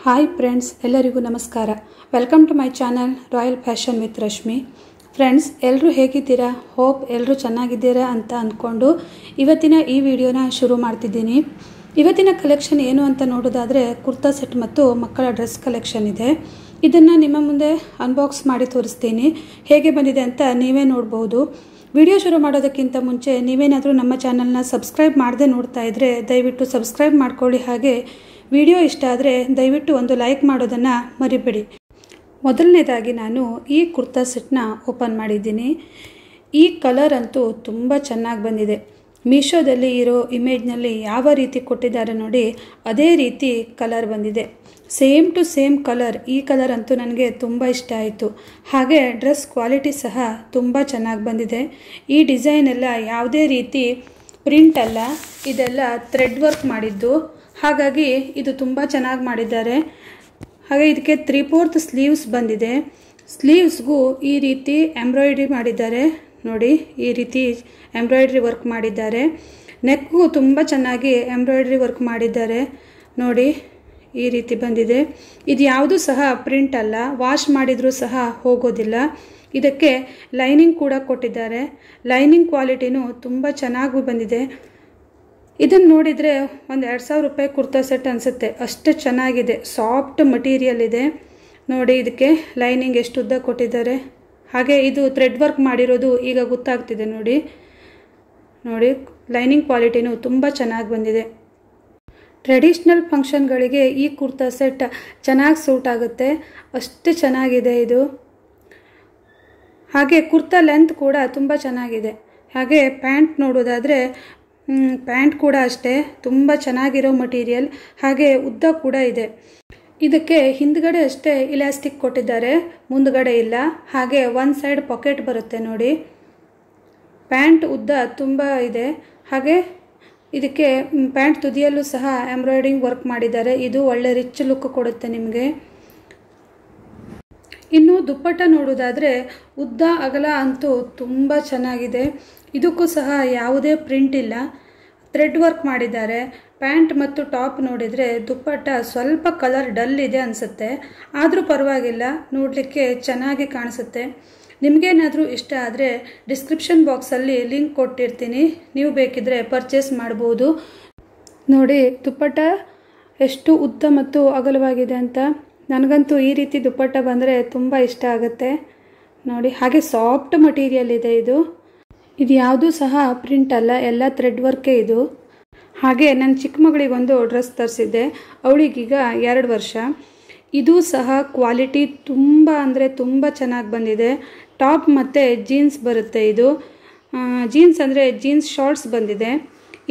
Hi friends, ಎಲ್ಲರಿಗೂ ನಮಸ್ಕಾರ. Welcome to my channel royal fashion with Rashmi. Friends, ಎಲ್ಲರೂ ಹೇಗಿದ್ದೀರಾ? ಹೋಪ್ ಎಲ್ಲರೂ ಚೆನ್ನಾಗಿದ್ದೀರಾ ಅಂತ ಅಂದ್ಕೊಂಡು ಇವತ್ತಿನ ಈ ವಿಡಿಯೋನ ಶುರು ಮಾಡ್ತಿದ್ದೀನಿ. ಇವತ್ತಿನ ಕಲೆಕ್ಷನ್ ಏನು ಅಂತ ನೋಡೋದಾದರೆ ಕುರ್ತಾ ಸೆಟ್ ಮತ್ತು ಮಕ್ಕಳ ಡ್ರೆಸ್ ಕಲೆಕ್ಷನ್ ಇದೆ. ಇದನ್ನು ನಿಮ್ಮ ಮುಂದೆ ಅನ್ಬಾಕ್ಸ್ ಮಾಡಿ ತೋರಿಸ್ತೀನಿ. ಹೇಗೆ ಬಂದಿದೆ ಅಂತ ನೀವೇ ನೋಡ್ಬೋದು. ವಿಡಿಯೋ ಶುರು ಮಾಡೋದಕ್ಕಿಂತ ಮುಂಚೆ ನೀವೇನಾದರೂ ನಮ್ಮ ಚಾನಲ್ನ ಸಬ್ಸ್ಕ್ರೈಬ್ ಮಾಡದೆ ನೋಡ್ತಾ ಇದ್ದರೆ ದಯವಿಟ್ಟು ಸಬ್ಸ್ಕ್ರೈಬ್ ಮಾಡ್ಕೊಳ್ಳಿ. ಹಾಗೆ ವಿಡಿಯೋ ಇಷ್ಟ ಆದರೆ ದಯವಿಟ್ಟು ಒಂದು ಲೈಕ್ ಮಾಡೋದನ್ನು ಮರಿಬೇಡಿ. ಮೊದಲನೇದಾಗಿ ನಾನು ಈ ಕುರ್ತಾ ಸೆಟ್ನ ಓಪನ್ ಮಾಡಿದ್ದೀನಿ. ಈ ಕಲರ್ ಅಂತೂ ತುಂಬ ಚೆನ್ನಾಗಿ ಬಂದಿದೆ. ಮೀಶೋದಲ್ಲಿ ಇರೋ ಇಮೇಜ್ನಲ್ಲಿ ಯಾವ ರೀತಿ ಕೊಟ್ಟಿದ್ದಾರೆ ನೋಡಿ, ಅದೇ ರೀತಿ ಕಲರ್ ಬಂದಿದೆ. Same to same colour. ಈ ಕಲರ್ ಅಂತೂ ನನಗೆ ತುಂಬ ಇಷ್ಟ ಆಯಿತು. ಹಾಗೆ ಡ್ರೆಸ್ ಕ್ವಾಲಿಟಿ ಸಹ ತುಂಬ ಚೆನ್ನಾಗಿ ಬಂದಿದೆ. ಈ ಡಿಸೈನ್ ಎಲ್ಲ ಯಾವುದೇ ರೀತಿ ಪ್ರಿಂಟ್ ಅಲ್ಲ, ಇದೆಲ್ಲ ಥ್ರೆಡ್ ವರ್ಕ್ ಮಾಡಿದ್ದು. ಹಾಗಾಗಿ ಇದು ತುಂಬ ಚೆನ್ನಾಗಿ ಮಾಡಿದ್ದಾರೆ. ಹಾಗೆ ಇದಕ್ಕೆ 3/4 ಸ್ಲೀವ್ಸ್ ಬಂದಿದೆ. ಸ್ಲೀವ್ಸ್ಗೂ ಈ ರೀತಿ ಎಂಬ್ರಾಯ್ಡ್ರಿ ಮಾಡಿದ್ದಾರೆ ನೋಡಿ, ಈ ರೀತಿ ಎಂಬ್ರಾಯ್ಡ್ರಿ ವರ್ಕ್ ಮಾಡಿದ್ದಾರೆ. ನೆಕ್ಗೂ ತುಂಬ ಚೆನ್ನಾಗಿ ಎಂಬ್ರಾಯ್ಡ್ರಿ ವರ್ಕ್ ಮಾಡಿದ್ದಾರೆ ನೋಡಿ, ಈ ರೀತಿ ಬಂದಿದೆ. ಇದು ಯಾವುದೂ ಸಹ ಪ್ರಿಂಟ್ ಅಲ್ಲ, ವಾಶ್ ಮಾಡಿದರೂ ಸಹ ಹೋಗೋದಿಲ್ಲ. ಇದಕ್ಕೆ ಲೈನಿಂಗ್ ಕೂಡ ಕೊಟ್ಟಿದ್ದಾರೆ. ಲೈನಿಂಗ್ ಕ್ವಾಲಿಟಿನೂ ತುಂಬ ಚೆನ್ನಾಗಿ ಬಂದಿದೆ. ಇದನ್ನು ನೋಡಿದರೆ ಒಂದು 2000 ರೂಪಾಯಿ ಕುರ್ತಾ ಸೆಟ್ ಅನಿಸುತ್ತೆ, ಅಷ್ಟು ಚೆನ್ನಾಗಿದೆ. ಸಾಫ್ಟ್ ಮಟೀರಿಯಲ್ ಇದೆ ನೋಡಿ. ಇದಕ್ಕೆ ಲೈನಿಂಗ್ ಎಷ್ಟು ಉದ್ದ ಕೊಟ್ಟಿದ್ದಾರೆ. ಹಾಗೆ ಇದು ಥ್ರೆಡ್ ವರ್ಕ್ ಮಾಡಿರೋದು ಈಗ ಗೊತ್ತಾಗ್ತಿದೆ ನೋಡಿ. ಲೈನಿಂಗ್ ಕ್ವಾಲಿಟಿನೂ ತುಂಬ ಚೆನ್ನಾಗಿ ಬಂದಿದೆ. ಟ್ರೆಡಿಷ್ನಲ್ ಫಂಕ್ಷನ್ಗಳಿಗೆ ಈ ಕುರ್ತಾ ಸೆಟ್ ಚೆನ್ನಾಗಿ ಸೂಟ್ ಆಗುತ್ತೆ, ಅಷ್ಟು ಚೆನ್ನಾಗಿದೆ ಇದು. ಹಾಗೆ ಕುರ್ತಾ ಲೆಂತ್ ಕೂಡ ತುಂಬ ಚೆನ್ನಾಗಿದೆ. ಹಾಗೆ ಪ್ಯಾಂಟ್ ನೋಡೋದಾದರೆ ಪ್ಯಾಂಟ್ ಕೂಡ ಅಷ್ಟೇ ತುಂಬ ಚೆನ್ನಾಗಿರೋ ಮಟೀರಿಯಲ್. ಹಾಗೆ ಉದ್ದ ಕೂಡ ಇದೆ. ಇದಕ್ಕೆ ಹಿಂದ್ಗಡೆ ಅಷ್ಟೇ ಇಲಾಸ್ಟಿಕ್ ಕೊಟ್ಟಿದ್ದಾರೆ, ಮುಂದ್ಗಡೆ ಇಲ್ಲ. ಹಾಗೆ ಒಂದು ಸೈಡ್ ಪಾಕೆಟ್ ಬರುತ್ತೆ ನೋಡಿ. ಪ್ಯಾಂಟ್ ಉದ್ದ ತುಂಬ ಇದೆ. ಹಾಗೆ ಇದಕ್ಕೆ ಪ್ಯಾಂಟ್ ತುದಿಯಲ್ಲೂ ಸಹ ಎಂಬ್ರಾಯ್ಡ್ರಿಂಗ್ ವರ್ಕ್ ಮಾಡಿದ್ದಾರೆ. ಇದು ಒಳ್ಳೆ ರಿಚ್ ಲುಕ್ ಕೊಡುತ್ತೆ ನಿಮಗೆ. ಇನ್ನು ದುಪ್ಪಟ್ಟ ನೋಡೋದಾದರೆ ಉದ್ದ ಅಗಲ ಅಂತೂ ತುಂಬ ಚೆನ್ನಾಗಿದೆ. ಇದಕ್ಕೂ ಸಹ ಯಾವುದೇ ಪ್ರಿಂಟ್ ಇಲ್ಲ, ಥ್ರೆಡ್ ವರ್ಕ್ ಮಾಡಿದ್ದಾರೆ. ಪ್ಯಾಂಟ್ ಮತ್ತು ಟಾಪ್ ನೋಡಿದರೆ ದುಪ್ಪಟ್ಟ ಸ್ವಲ್ಪ ಕಲರ್ ಡಲ್ ಇದೆ ಅನಿಸುತ್ತೆ, ಆದರೂ ಪರವಾಗಿಲ್ಲ, ನೋಡಲಿಕ್ಕೆ ಚೆನ್ನಾಗಿ ಕಾಣಿಸುತ್ತೆ. ನಿಮಗೇನಾದರೂ ಇಷ್ಟ ಆದರೆ ಡಿಸ್ಕ್ರಿಪ್ಷನ್ ಬಾಕ್ಸಲ್ಲಿ ಲಿಂಕ್ ಕೊಟ್ಟಿರ್ತೀನಿ, ನೀವು ಬೇಕಿದ್ದರೆ ಪರ್ಚೇಸ್ ಮಾಡ್ಬೋದು. ನೋಡಿ ದುಪ್ಪಟ್ಟ ಎಷ್ಟು ಉದ್ದ ಮತ್ತು ಅಗಲವಾಗಿದೆ ಅಂತ. ನನಗಂತೂ ಈ ರೀತಿ ದುಪ್ಪಟ್ಟ ಬಂದರೆ ತುಂಬ ಇಷ್ಟ ಆಗುತ್ತೆ ನೋಡಿ. ಹಾಗೆ ಸಾಫ್ಟ್ ಮಟೀರಿಯಲ್ ಇದೆ ಇದು. ಇದು ಯಾವುದೂ ಸಹ ಪ್ರಿಂಟ್ ಅಲ್ಲ, ಎಲ್ಲ ಥ್ರೆಡ್ ವರ್ಕೇ ಇದು. ಹಾಗೆ ನನ್ನ ಚಿಕ್ಕ ಮಗಳಿಗೊಂದು ಡ್ರೆಸ್ ತರಿಸಿದ್ದೆ, ಅವಳಿಗೀಗ 2 ವರ್ಷ. ಇದು ಸಹ ಕ್ವಾಲಿಟಿ ತುಂಬ ಅಂದರೆ ತುಂಬ ಚೆನ್ನಾಗಿ ಬಂದಿದೆ. ಟಾಪ್ ಮತ್ತು ಜೀನ್ಸ್ ಬರುತ್ತೆ. ಇದು ಜೀನ್ಸ್ ಅಂದರೆ ಜೀನ್ಸ್ ಶಾರ್ಟ್ಸ್ ಬಂದಿದೆ.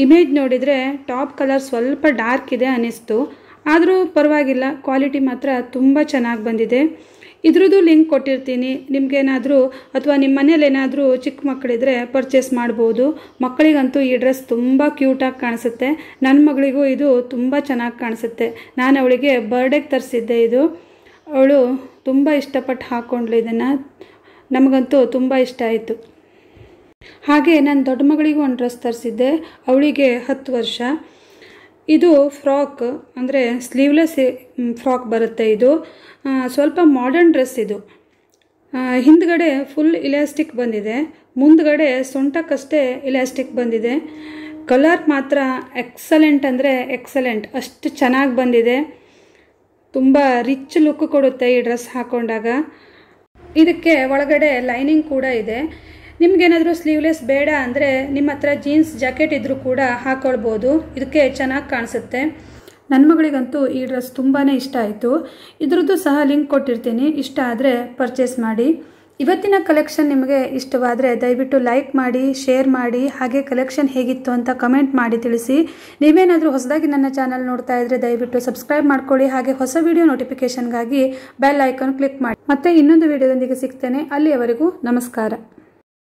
ಇಮೇಜ್ ನೋಡಿದರೆ ಟಾಪ್ ಕಲರ್ ಸ್ವಲ್ಪ ಡಾರ್ಕ್ ಇದೆ ಅನ್ನಿಸ್ತು, ಆದರೂ ಪರವಾಗಿಲ್ಲ, ಕ್ವಾಲಿಟಿ ಮಾತ್ರ ತುಂಬ ಚೆನ್ನಾಗಿ ಬಂದಿದೆ. ಇದ್ರದ್ದು ಲಿಂಕ್ ಕೊಟ್ಟಿರ್ತೀನಿ. ನಿಮಗೇನಾದರೂ ಅಥವಾ ನಿಮ್ಮ ಮನೇಲಿ ಏನಾದರೂ ಚಿಕ್ಕ ಮಕ್ಕಳಿದ್ರೆ ಪರ್ಚೇಸ್ ಮಾಡ್ಬೋದು. ಮಕ್ಕಳಿಗಂತೂ ಈ ಡ್ರೆಸ್ ತುಂಬ ಕ್ಯೂಟಾಗಿ ಕಾಣಿಸುತ್ತೆ. ನನ್ನ ಮಗಳಿಗೂ ಇದು ತುಂಬ ಚೆನ್ನಾಗಿ ಕಾಣಿಸುತ್ತೆ. ನಾನು ಅವಳಿಗೆ ಬರ್ಡೇಗೆ ತರಿಸಿದ್ದೆ. ಇದು ಅವಳು ತುಂಬ ಇಷ್ಟಪಟ್ಟು ಹಾಕ್ಕೊಂಡ್ಳು ಇದನ್ನು. ನಮಗಂತೂ ತುಂಬ ಇಷ್ಟ ಆಯಿತು. ಹಾಗೆ ನಾನು ದೊಡ್ಡ ಮಗಳಿಗೂ ಒಂದು ಡ್ರೆಸ್ ತರಿಸಿದ್ದೆ, ಅವಳಿಗೆ 10 ವರ್ಷ. ಇದು ಫ್ರಾಕ್ ಅಂದರೆ ಸ್ಲೀವ್ಲೆಸ್ ಫ್ರಾಕ್ ಬರುತ್ತೆ. ಇದು ಸ್ವಲ್ಪ ಮಾಡರ್ನ್ ಡ್ರೆಸ್. ಇದು ಹಿಂದ್ಗಡೆ ಫುಲ್ ಇಲಾಸ್ಟಿಕ್ ಬಂದಿದೆ, ಮುಂದ್ಗಡೆ ಸೊಂಟಕ್ಕಷ್ಟೇ ಇಲಾಸ್ಟಿಕ್ ಬಂದಿದೆ. ಕಲರ್ ಮಾತ್ರ ಎಕ್ಸಲೆಂಟ್ ಅಂದರೆ ಎಕ್ಸಲೆಂಟ್, ಅಷ್ಟು ಚೆನ್ನಾಗಿ ಬಂದಿದೆ. ತುಂಬ ರಿಚ್ ಲುಕ್ ಕೊಡುತ್ತೆ ಈ ಡ್ರೆಸ್ ಹಾಕ್ಕೊಂಡಾಗ. ಇದಕ್ಕೆ ಒಳಗಡೆ ಲೈನಿಂಗ್ ಕೂಡ ಇದೆ. ನಿಮಗೇನಾದರೂ ಸ್ಲೀವ್ಲೆಸ್ ಬೇಡ ಅಂದರೆ ನಿಮ್ಮ ಹತ್ರ ಜೀನ್ಸ್ ಜಾಕೆಟ್ ಇದ್ದರೂ ಕೂಡ ಹಾಕ್ಕೊಳ್ಬೋದು, ಇದಕ್ಕೆ ಚೆನ್ನಾಗಿ ಕಾಣಿಸುತ್ತೆ. ನನ್ನ ಮಗಳಿಗಂತೂ ಈ ಡ್ರೆಸ್ ತುಂಬಾ ಇಷ್ಟ ಆಯಿತು. ಇದ್ರದ್ದು ಸಹ ಲಿಂಕ್ ಕೊಟ್ಟಿರ್ತೀನಿ, ಇಷ್ಟ ಆದರೆ ಪರ್ಚೇಸ್ ಮಾಡಿ. ಇವತ್ತಿನ ಕಲೆಕ್ಷನ್ ನಿಮಗೆ ಇಷ್ಟವಾದರೆ ದಯವಿಟ್ಟು ಲೈಕ್ ಮಾಡಿ, ಶೇರ್ ಮಾಡಿ. ಹಾಗೆ ಕಲೆಕ್ಷನ್ ಹೇಗಿತ್ತು ಅಂತ ಕಮೆಂಟ್ ಮಾಡಿ ತಿಳಿಸಿ. ನೀವೇನಾದರೂ ಹೊಸದಾಗಿ ನನ್ನ ಚಾನಲ್ ನೋಡ್ತಾ ಇದ್ದರೆ ದಯವಿಟ್ಟು ಸಬ್ಸ್ಕ್ರೈಬ್ ಮಾಡ್ಕೊಳ್ಳಿ. ಹಾಗೆ ಹೊಸ ವಿಡಿಯೋ ನೋಟಿಫಿಕೇಷನ್ಗಾಗಿ ಬೆಲ್ ಐಕಾನ್ ಕ್ಲಿಕ್ ಮಾಡಿ. ಮತ್ತೆ ಇನ್ನೊಂದು ವಿಡಿಯೋದೊಂದಿಗೆ ಸಿಗ್ತೇನೆ. ಅಲ್ಲಿಯವರೆಗೂ ನಮಸ್ಕಾರ.